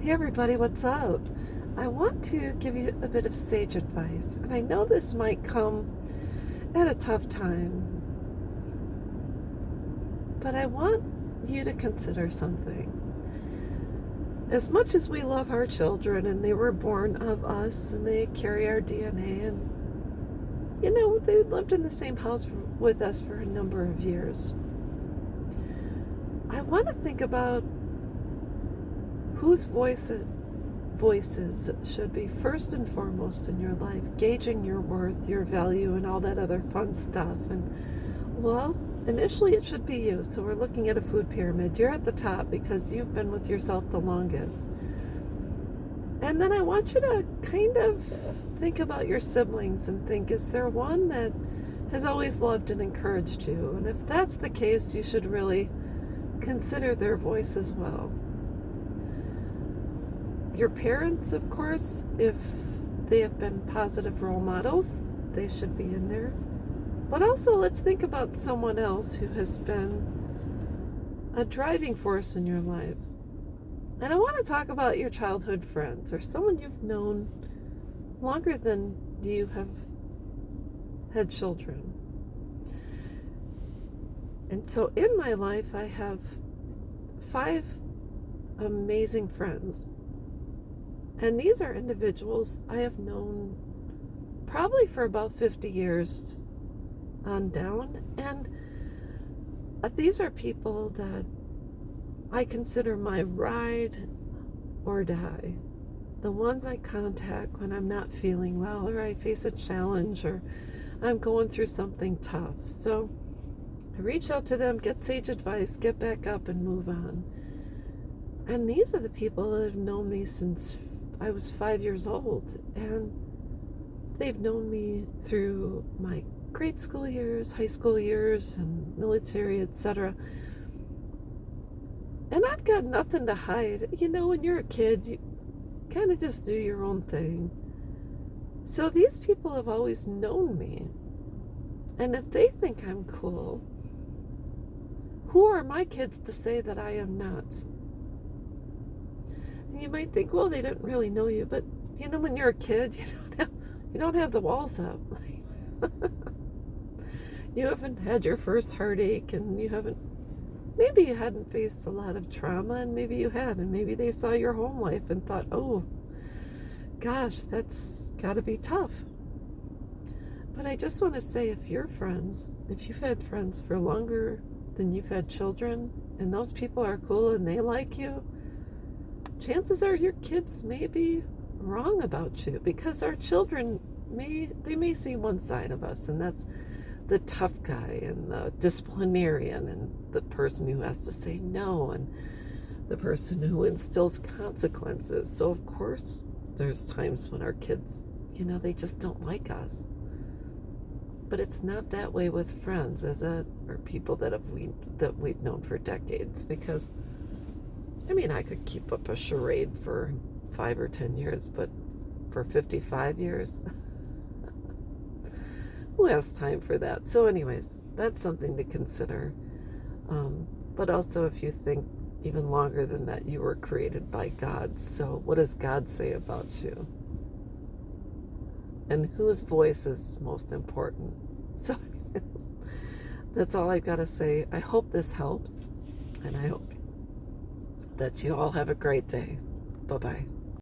Hey everybody, what's up? I want to give you a bit of sage advice, and I know this might come at a tough time, but I want you to consider something. As much as we love our children and they were born of us and they carry our DNA, and they lived in the same house with us for a number of years, I want to think about whose voices should be first and foremost in your life, gauging your worth, your value, and all that other fun stuff. And, well, initially it should be you. So we're looking at a food pyramid. You're at the top because you've been with yourself the longest. And then I want you to kind of think about your siblings and think, is there one that has always loved and encouraged you? And if that's the case, you should really consider their voice as well. Your parents, of course, if they have been positive role models, they should be in there. But also, let's think about someone else who has been a driving force in your life. And I want to talk about your childhood friends or someone you've known longer than you have had children. And so in my life, I have 5 amazing friends. And these are individuals I have known probably for about 50 years on down. And these are people that I consider my ride or die. The ones I contact when I'm not feeling well or I face a challenge or I'm going through something tough. So I reach out to them, get sage advice, get back up and move on. And these are the people that have known me since I was 5 years old, and they've known me through my grade school years, high school years, and military, etc. And I've got nothing to hide. When you're a kid, you kind of just do your own thing. So these people have always known me. And if they think I'm cool, who are my kids to say that I am not? You might think, well, they didn't really know you, but when you're a kid, you don't have the walls up. You haven't had your first heartache, and maybe you hadn't faced a lot of trauma, and maybe you had, and maybe they saw your home life and thought, oh, gosh, that's got to be tough. But I just want to say, if you've had friends for longer than you've had children, and those people are cool and they like you, chances are your kids may be wrong about you, because our children may see one side of us, and that's the tough guy and the disciplinarian and the person who has to say no and the person who instills consequences. So of course there's times when our kids, they just don't like us. But it's not that way with friends, is it? Or people that we've known for decades, because I could keep up a charade for 5 or 10 years, but for 55 years, who has time for that? So anyways, that's something to consider. But also, if you think even longer than that, you were created by God. So what does God say about you? And whose voice is most important? So that's all I've got to say. I hope this helps, and I hope that you all have a great day. Bye-bye.